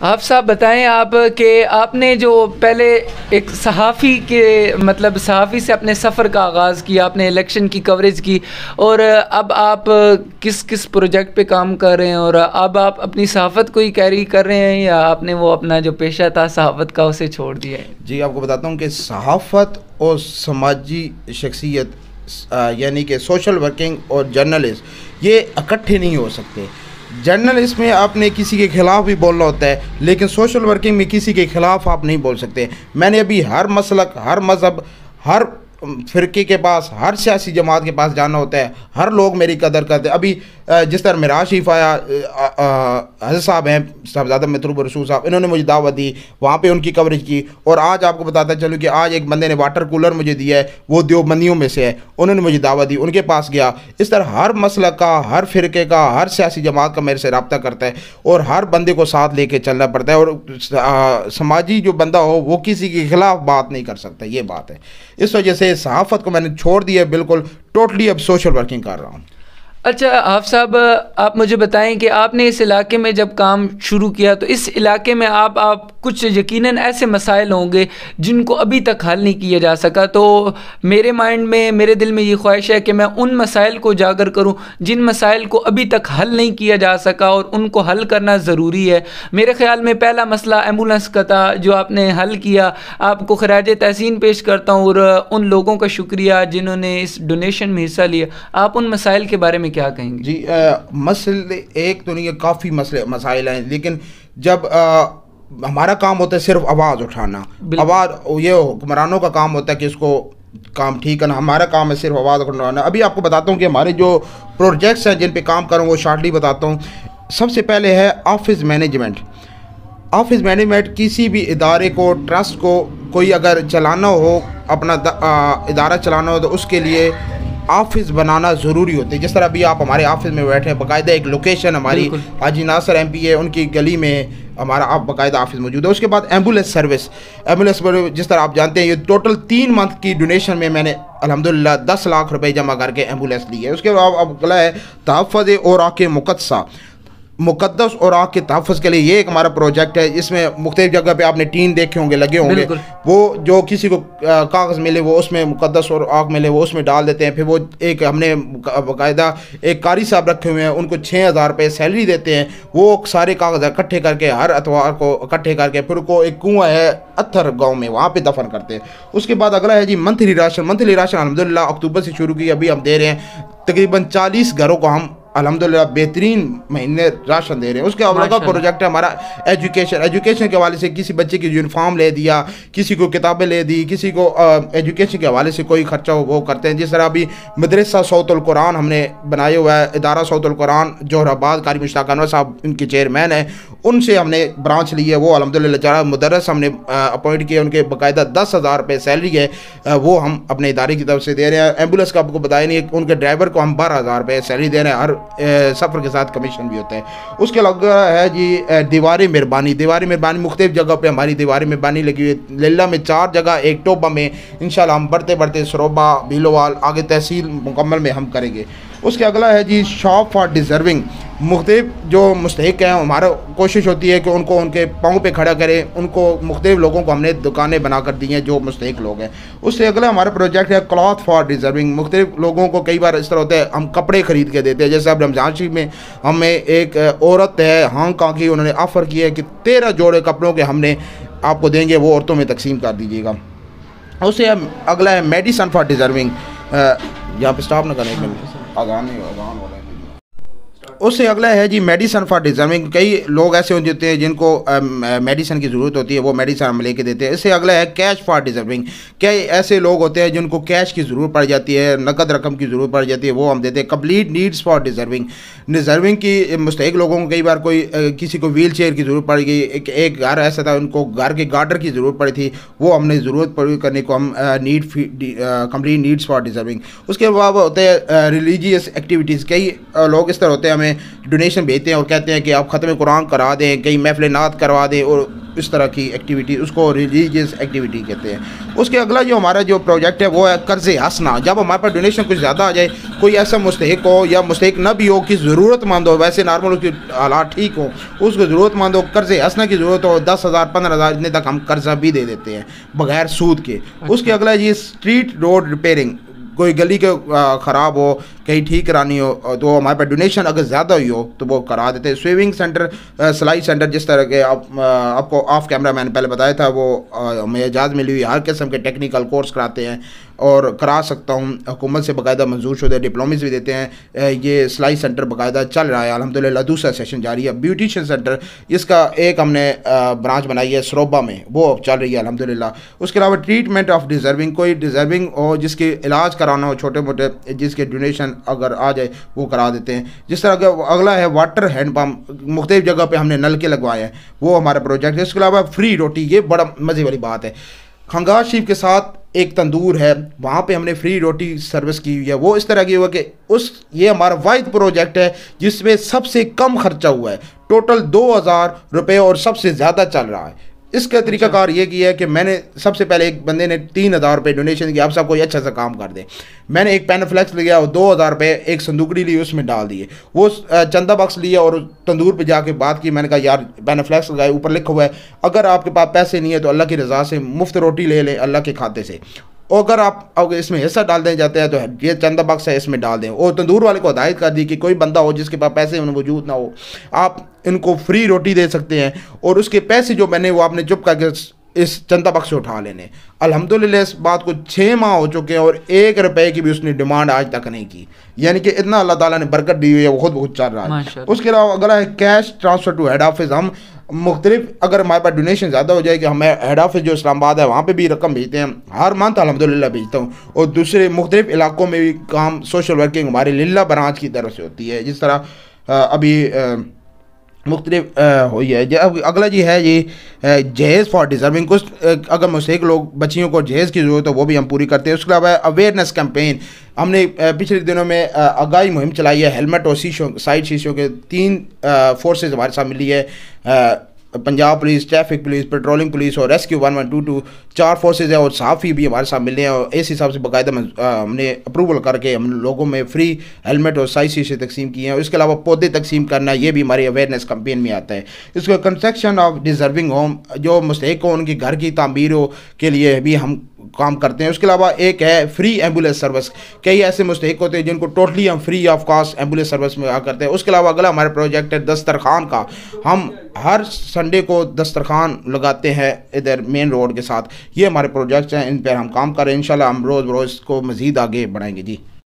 आप साहब बताएं आप कि आपने जो पहले एक सहाफ़ी के मतलब सहाफ़ी से अपने सफ़र का आगाज़ किया, आपने इलेक्शन की कवरेज की और अब आप किस किस प्रोजेक्ट पे काम कर रहे हैं और अब आप अपनी सहाफ़त को ही कैरी कर रहे हैं या आपने वो अपना जो पेशा था सहाफ़त का उसे छोड़ दिया है? जी, आपको बताता हूँ कि सहाफ़त और समाजी शख्सियत यानी कि सोशल वर्किंग और जर्नलिस्ट ये इकट्ठे नहीं हो सकते। जर्नलिस्ट में आपने किसी के ख़िलाफ़ भी बोलना होता है, लेकिन सोशल वर्किंग में किसी के ख़िलाफ़ आप नहीं बोल सकते। मैंने अभी हर मसलक, हर मज़हब, हर फ़िरक़े के पास, हर सियासी जमात के पास जाना होता है। हर लोग मेरी कदर करते हैं। अभी जिस तरह मिराज शरीफ आया, हज़रत साहब हैं, साहबज़ादा मतलूब रसूल साहब, इन्होंने मुझे दावत दी, वहाँ पे उनकी कवरेज की। और आज आपको बताता चलूँ कि आज एक बंदे ने वाटर कूलर मुझे दिया है, वो देवबंदियों में से है, उन्होंने मुझे दावत दी, उनके पास गया। इस तरह हर मसलक का, हर फ़िरक़े का, हर सियासी जमात का मेरे से रब्ता करता है और हर बंदे को साथ लेके चलना पड़ता है। और समाजी जो बंदा हो वो किसी के ख़िलाफ़ बात नहीं कर सकता, ये बात है। इस वजह से सहाफ़त को मैंने छोड़ दिया बिल्कुल, टोटली अब सोशल वर्किंग कर रहा हूँ। अच्छा आप साहब, आप मुझे बताएं कि आपने इस इलाके में जब काम शुरू किया तो इस इलाके में आप कुछ यकीनन ऐसे मसाइल होंगे जिनको अभी तक हल नहीं किया जा सका। तो मेरे माइंड में, मेरे दिल में ये ख्वाहिश है कि मैं उन मसाइल को उजागर करूं जिन मसाइल को अभी तक हल नहीं किया जा सका और उनको हल करना ज़रूरी है। मेरे ख़्याल में पहला मसला एम्बुलेंस का था जो आपने हल किया, आपको खराज तहसीन पेश करता हूँ और उन लोगों का शुक्रिया जिन्होंने इस डोनेशन में हिस्सा लिया। आप उन मसाइल के बारे में क्या कहेंगे? जी, मसले एक तो नहीं है, काफ़ी मसाइल हैं, लेकिन जब हमारा काम होता है सिर्फ आवाज़ उठाना, आवाज़ ये हुक्मरानों का काम होता है कि इसको काम ठीक करना, हमारा काम है सिर्फ आवाज़ उठाना। अभी आपको बताता हूँ कि हमारे जो प्रोजेक्ट्स हैं जिन पे काम कर रहा हूँ वो शॉर्टली बताता हूँ। सबसे पहले है ऑफिस मैनेजमेंट। ऑफिस मैनेजमेंट किसी भी इदारे को, ट्रस्ट को कोई अगर चलाना हो, अपना इदारा चलाना हो तो उसके लिए ऑफिस बनाना ज़रूरी होता है। जिस तरह अभी आप हमारे ऑफिस में बैठे हैं, बाकायदा एक लोकेशन हमारी हाजी नासर MP है, उनकी गली में हमारा आप बाकायदा ऑफिस मौजूद है। उसके बाद एम्बुलेंस सर्विस, एम्बुलेंस जिस तरह आप जानते हैं ये टोटल 3 मंथ की डोनेशन में मैंने अल्हम्दुलिल्लाह 10 लाख रुपए जमा करके एम्बुलेंस ली है। उसके बाद अब अगला है तहफ़्फ़ुज़ औराक़ मुक़द्दसा, मुक़द्दस औराक़ के तहफ़्फ़ुज़ के लिए ये एक हमारा प्रोजेक्ट है। इसमें मुख्तलिफ़ जगह पे आपने टीन देखे होंगे, लगे होंगे, वो जो किसी को कागज़ मिले वो उसमें मुक़द्दस औराक़ मिले वो उसमें डाल देते हैं। फिर वो एक हमने बाकायदा एक कारी साहब रखे हुए हैं, उनको 6000 रुपये सैलरी देते हैं। वो सारे कागज़ इकट्ठे करके हर एतवार को इकट्ठे करके फिर को एक कुआँ है अत्थर गाँव में, वहाँ पर दफन करते हैं। उसके बाद अगला है जी मंथली राशन। मंथली राशन अल्हम्दुलिल्लाह अक्टूबर से शुरू की, अभी हम दे रहे हैं तकरीबन 40 घरों को हम अल्हम्दुलिल्लाह बेहतरीन महीने राशन दे रहे हैं। उसके अलावा प्रोजेक्ट है हमारा एजुकेशन के हवाले से, किसी बच्चे की यूनिफॉर्म ले दिया, किसी को किताबें ले दी, किसी को एजुकेशन के हवाले से कोई खर्चा हो वो करते हैं। जिस तरह अभी मदरसा सौतुल कुरान हमने बनाया हुआ है, इदारा सौतुल कुरान जोहराबाद, कारी मुश्ताक अनवर साहब इनके चेयरमैन है, उनसे हमने ब्रांच ली है। वो अल्हम्दुलिल्लाह जरा मुदर्रिस हमने अपॉइंट किए, उनके बाकायदा 10,000 रुपये सैलरी है, वो हम अपने इदारे की तरफ से दे रहे हैं। एम्बुलेंस का आपको बताया नहीं, उनके ड्राइवर को हम 12,000 रुपये सैलरी दे रहे हैं, हर सफ़र के साथ कमीशन भी होता है। उसके अलावा है जी दीवार मेहरबानी। दीवार मेहरबानी मुख्तलिफ़ जगह पे हमारी दीवार मेहरबानी लगी हुई है। लिल्ला में 4 जगह, एक टोबा में, इंशाल्लाह हम बढ़ते बढ़ते सरोबा, भीलोवाल, आगे तहसील मुकम्मल में हम करेंगे। उसके अगला है जी शॉप फॉर डिज़र्विंग। मुख्तलिफ़ जो मुस्तहिक हैं, हमारा कोशिश होती है कि उनको उनके पाँव पे खड़ा करें। उनको मुख्तलिफ़ लोगों को हमने दुकानें बना कर दी हैं जो मुस्तहिक लोग हैं। उससे अगला हमारा प्रोजेक्ट है क्लॉथ फॉर डिज़र्विंग। मुख्तलिफ़ लोगों को कई बार इस तरह होता है हम कपड़े ख़रीद के देते हैं। जैसे अब रमज़ान शरीफ में हमें एक औरत है हांगकांग की, उन्होंने ऑफ़र किया है कि 13 जोड़े कपड़ों के हमने आपको देंगे, वो औरतों में तकसीम कर दीजिएगा। उससे अगला है मेडिसन फॉर डिज़र्विंग। यहाँ पर स्टॉप न करें, अज़ान हो रहा है। उससे अगला है जी मेडिसन फॉर डिज़र्विंग। कई लोग ऐसे होते हैं जिनको मेडिसन की ज़रूरत होती है, वो मेडिसन हम लेके देते हैं। इससे अगला है कैश फॉर डिज़र्विंग। कई ऐसे लोग होते हैं जिनको कैश की ज़रूरत पड़ जाती है, नकद रकम की ज़रूरत पड़ जाती है, वो हम देते हैं। Complete needs for deserving. Deserving की मुस्तहिक लोगों को कई बार कोई किसी को व्हील चेयर की ज़रूरत पड़ गई, एक घर ऐसा था उनको घर के गार्डर की ज़रूरत पड़ी थी, वो हमने ज़रूरत पूरी करने को हम कंप्लीट नीड्स फॉर डिज़र्विंग। उसके बाद होते हैं रिलीजियस एक्टिविटीज़। कई लोग इस तरह होते हैं हमें डोनेशन भेजते हैं और कहते हैं कि आप ख़त्म कुरान करा दें, कई महफ़िल नात करवा दें, और इस तरह की एक्टिविटी, उसको रिलीजियस एक्टिविटी कहते हैं। उसके अगला जो हमारा जो प्रोजेक्ट है वो है कर्ज़े हसना। जब हमारे पास डोनेशन कुछ ज़्यादा आ जाए, कोई ऐसा मुस्तहिक हो या मुस्तहिक न भी हो कि ज़रूरतमंद हो, वैसे नॉर्मल उसकी हालात ठीक हो, उसको ज़रूरतमंद हो, कर्ज़े हसना की ज़रूरत हो, 10,000 15,000 इतने तक हम कर्ज़ा भी दे देते हैं बगैर सूद के। उसके अगला ये स्ट्रीट रोड रिपेयरिंग, कोई गली के ख़राब हो, कहीं ठीक करानी हो, तो हमारे पास डोनेशन अगर ज़्यादा हुई हो तो वो करा देते हैं। स्विमिंग सेंटर, सिलाई सेंटर, जिस तरह के आपको ऑफ कैमरा मैंने पहले बताया था, वो हमें इजाज़त मिली हुई हर किस्म के टेक्निकल कोर्स कराते हैं और करा सकता हूँ। हुकूमत से बाकायदा मंजूर शुदा डिप्लोमेस भी देते हैं। ये सिलाई सेंटर बाकायदा चल रहा है अल्हम्दुलिल्लाह, दूसरा सेशन जारी है। ब्यूटिशियन सेंटर, इसका एक हमने ब्रांच बनाई है सरोबा में, वो चल रही है अल्हम्दुलिल्लाह। उसके अलावा ट्रीटमेंट ऑफ डिज़र्विंग, कोई डिज़र्विंग हो जिसके इलाज कराना हो, छोटे मोटे जिसके डोनेशन अगर आ जाए वो करा देते हैं। जिस तरह का अगला है वाटर हैंड पम्प, मुख्तलिफ जगह पे हमने नलके लगवाए हैं, वो हमारा प्रोजेक्ट है। इसके अलावा फ्री रोटी, ये बड़ा मज़े वाली बात है। खंगार शरीफ के साथ एक तंदूर है, वहाँ पे हमने फ्री रोटी सर्विस की हुई है। वो इस तरह की हुआ कि ये हमारा वाहिद प्रोजेक्ट है जिसमें सबसे कम खर्चा हुआ है, टोटल 2,000 रुपये और सबसे ज़्यादा चल रहा है। इसका तरीकाकार ये किया है कि मैंने सबसे पहले एक बंदे ने 3,000 रुपये डोनेशन किया, आप सब कोई अच्छा सा काम कर दे। मैंने एक पेनफ्लेक्स लिया और 2,000 रुपये एक संदूकड़ी ली, उसमें डाल दिए। वो चंदा बक्स लिया और तंदूर पे जाके बात की, मैंने कहा यार पेनफ्लेक्स लगाए, ऊपर लिखा हुआ है अगर आपके पास पैसे नहीं है तो अल्लाह की रज़ा से मुफ्त रोटी ले लें अल्लाह के खाते से, और अगर इसमें हिस्सा डाल दें जाते हैं तो ये चंदा बक्स है इसमें डाल दें। और तंदूर वाले को हिदायत कर दी कि कोई बंदा हो जिसके पास पैसे मौजूद ना हो, आप इनको फ्री रोटी दे सकते हैं और उसके पैसे जो मैंने वो आपने चुप करके इस चंदा बक्स से उठा लेने। अल्हम्दुलिल्लाह इस बात को 6 माह हो चुके हैं और 1 रुपए की भी उसने डिमांड आज तक नहीं की, यानी कि इतना अल्लाह ताला ने बरकत दी हुई है, वो खुद बहुत चल रहा है। उसके अलावा अगला है cash transfer to head office. हम मुख्तलिफ अगर हमारे पास डोनेशन ज़्यादा हो जाए कि हमें हेड ऑफिस जो इस्लामाबाद है वहाँ पे भी रकम भेजते हैं, हर मंथ अल्हम्दुलिल्लाह भेजता हूँ। और दूसरे मुख्तलिफ इलाकों में भी काम सोशल वर्किंग हमारी लिल्ला ब्रांच की तरफ से होती है, जिस तरह अभी मुख्तलिफ हुई है। अगला जी है ये जहेज़ फॉर डिज़र्विंग। कुछ अगर मुस्तहिक लोग बच्चियों को जहेज़ की ज़रूरत हो वो भी हम पूरी करते हैं। उसके अलावा अवेयरनेस कैंपेन, हमने पिछले दिनों में आगाही मुहिम चलाई है। हेलमेट और साइड शीशों के 3 फोर्सेज हमारे साथ मिली है, Punjab police, traffic police, patrolling police और रेस्क्यू 1122, 4 फोर्सेज है और सहाफ़ी भी हमारे साथ मिले हैं। और इस हिसाब से बाकायदा हमने अप्रूवल करके हम लोगों में फ्री हेलमेट और साइज शीशे तकसीम किए हैं। इसके अलावा पौधे तकसीम करना, ये भी हमारी अवेयरनेस कैंपेन में आता है। इसको कंस्ट्रक्शन ऑफ डिज़र्विंग होम, जो मुस्तहिक हो उनकी घर की तामीर के लिए भी हम काम करते हैं। उसके अलावा एक है फ्री एम्बुलेंस सर्विस, कई ऐसे मुस्तहिक होते हैं जिनको टोटली हम free of cost ambulance service में करते हैं। उसके अलावा अगला हमारा प्रोजेक्ट है दस्तरखान का। हम हर संडे को दस्तरखान लगाते हैं इधर मेन रोड के साथ। ये हमारे प्रोजेक्ट्स हैं, इन पर हम काम करें। इंशाल्लाह हम रोज़ को मज़ीद आगे बढ़ाएंगे जी।